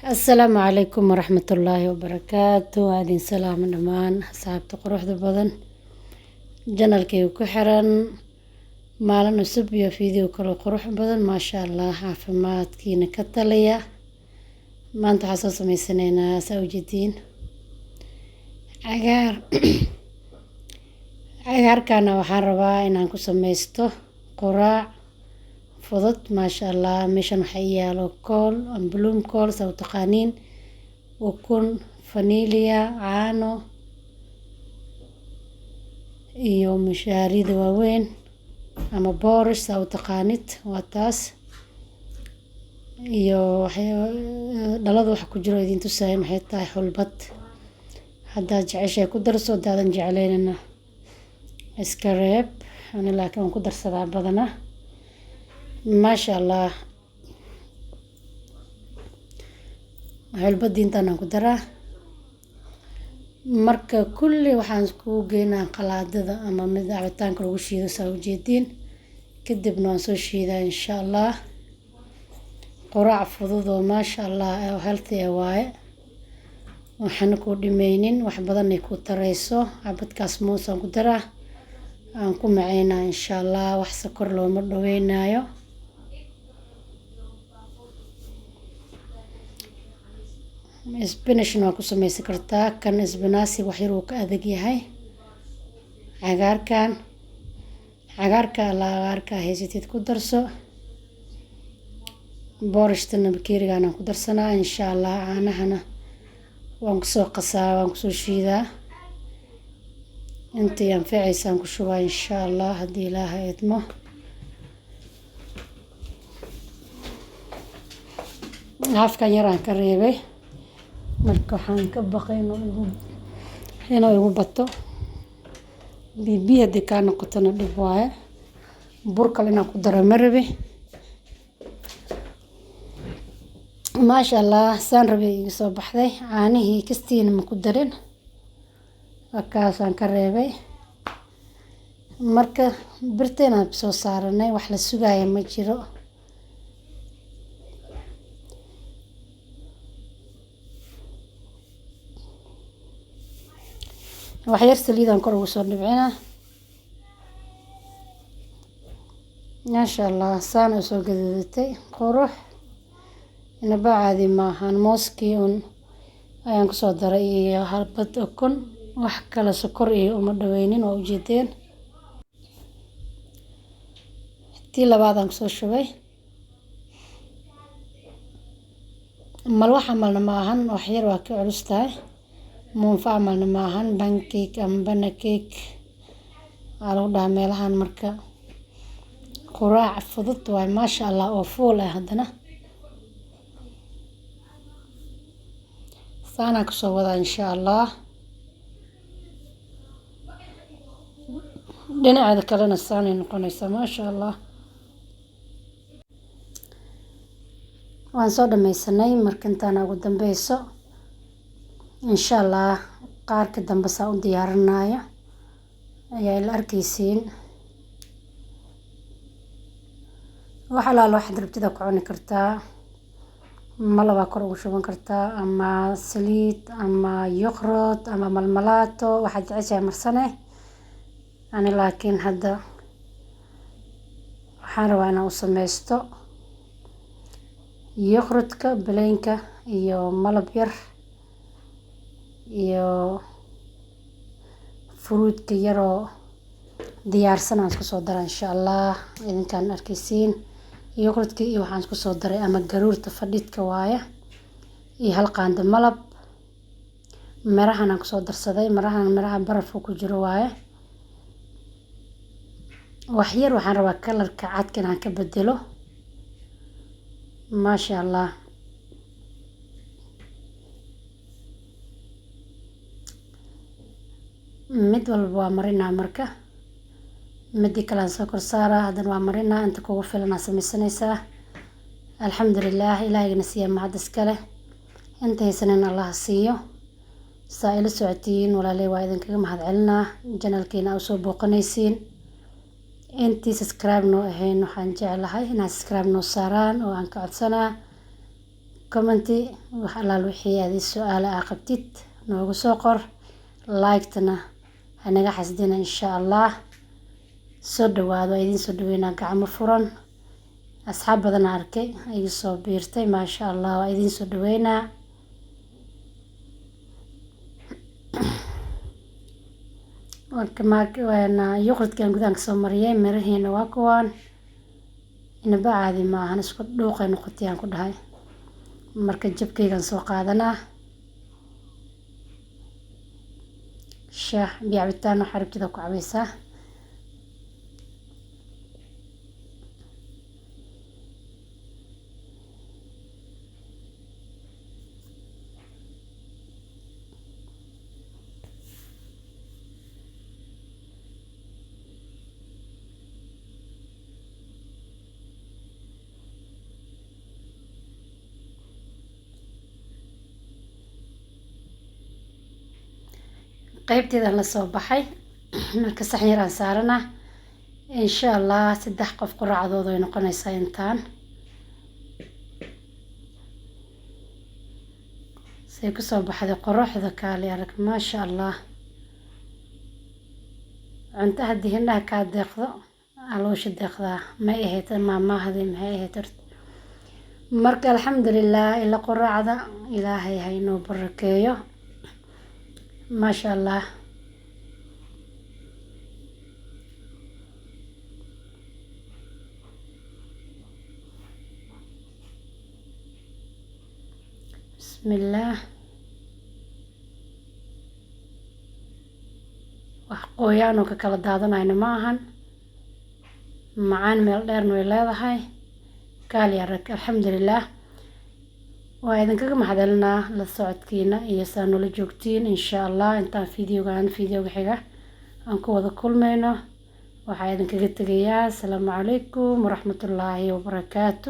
السلام عليكم ورحمة الله وبركاته. هذه سلام دمان أصحابتي قروحda badan janalkayga ku xiran maalin cusub iyo video kale qurux badan maasha Allah caafimaadkiina ka taliya. maanta waxaan soo sameysanaynaa sawjadiin cagaarkana waxaan rabaa inaan ku sameysto quraac fudud maasha Allah. meeshan waxaa yaalo kool bloom kool saw taqaaniin ukun vanilya caano iyo mishaarida waaweyn ama boorish saw taqaanid waa taas iyo dhalada waxa ku jiro idin tusaayo maxay tahay xulbad. haddaad jeceshahay ku darso hadaadan jeclaynina iska reeb ani laakiin waan ku darsadaa badanaa maasha Allah. xulbad intaan ku daraa marka kulli waxaan isku geynaa qalaadada ama mid cabitaanka lagu shiido saa u jeediin kadibna waan soo shiidaa insha Allah. quraac fudud oo maasha Allah oo healthy waaye waxaan ku dhimeynin wax badan ay ku tarayso. cabadkaas moos aan ku daraa aan ku macaynaa insha Allah. wax sokor looma dhaweynayo. spinach waa ku sameysan kartaa kan spinaci wax yar uu ka adag yahay. cagaarka haysatid ku darso. boorishtana bakeerigaan ku darsanaa insha Allah. caanahana waan ku soo qasaa waan ku soo shiidaa intii anfacaysaan ku shubaa insha Allah haddii Ilaahay idmo. halkan yaraan ka reebay marka waxaan ka baqay inuu igu bato. bibi haddii kaa noqotona dhib waaye. bur kale inaan ku daro ma rabi. maasha Allah saan rabay iga soo baxday. caanihii kastiina ma ku darin kaasaan ka reebay. marka birteenaan soo saaranay wax la sugaaya ma jiro. wax yar saliidaan kor ugu soo dhibcinaa maasha Allah. saan u soo gaduudatay qurux inaba caadi maahan. mooskii ayaan kusoo daray iyo halbad ukun wax kale sokor iyo uma dhaweynin waa ujeedeen. tii labaadaan kusoo shubay malwax camalna maahan wax yar waa ka culus tahay. muunfa camalna maahan. pancake ama banacake aa lagu dhahaa meelahan. marka quraac fudud waay maasha Allah oo fuul ah. haddana saanaan kusoo wadaa insha Allah. dhinaceeda kalena saanay noqonaysaa maasha Allah. waan soo dhameysanay marka intaan ugu dambeyso insha Allah. qaarka dambe saa u diyaarinayo ayaa ila arkaysiin. wax alaalo waxaad rabtida ku cuni kartaa. malabaa kor ugu shuban kartaa ama saliid ama yoqrod ama malmalaato waxaad jeceshahay marsane. ani laakiin hadda waxaan rabaa inaan u sameysto yoqrodka baleenka iyo malab yar iyo fruudka yaroo diyaarsan aan isku soo dara insha Allah. idinkaan arkaysiin yoqrodka iyo waxaan isku soo daray ama garuurta fadhidka waaye iyo hal qaando malab. mirahan aan kusoo darsaday miraha barafka ku jiro waaye. wax yar waxaan rabaa kalarka cadka inaan ka bedelo maasha Allah. mid walba waa marinaa marka midii kale aan soo kor saaraa haddana waa marinaa inta kugu filan aa sameysanaysaa. alxamdulillaah ilaahayna siiya mahad iskale. inta haysanin Allah siiyo. saa ila socotiin walaalay waa idinkaga mahad celinaa. janalkeena aa usoo booqanaysiin. intii subscribe noo ahayn waxaan jeclahay inaad subscribe noo saaraan oo aan ka codsanaa commenti wax alaal wixii aad su'aalo qabtid noogu soo qor, like-tana hanaga xasdina insha Allah. soo dhawaado idin soo dhaweynaa gacmo furan. asxaab badan arkay ay soo biirtay maasha Allah, waa idin soo dhaweynaa. waana yoqradkan gudaanka soo mariyay, mirahiina waa kuwaan. inaba caadi maahan, isku dhuuqay noqotay aan ku dhahay. marka jabkaygan soo qaadanaa shaah biyo cabitaan oo xaribtida ku cabaysaa. qaybteeda la soo baxay marka saxan yar aan saarana insha Allah. 3 qof quraacdooda ay noqonaysaa intaan. say ku soo baxday quruxda kaali arag maasha Allah. cunto haddii hindhaha kaa deeqdo caloosha deeqdaa ma ahayd maamahadii maxay ahayd. marka alxamdulilah ila quraacda ilaahay ha inoo barakeeyo maasha Allah. bismillaah. wax qoyaan oo ka kala daadanayna ma ahan, macaan meel dheerna way leedahay kaali arag alxamdulilah. waa idinkaga mahadcelinaa la socodkiina iyo saa noola joogtiin insha Allah. intaan fiidiyoga xiga aan ku wada kulmayno waxaa idinkaga tegayaa asalaamu calaykum waraxmatullaahi wabarakaatu.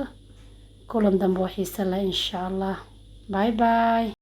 kulan dambe oo xiiso leh insha Allah. bye bye.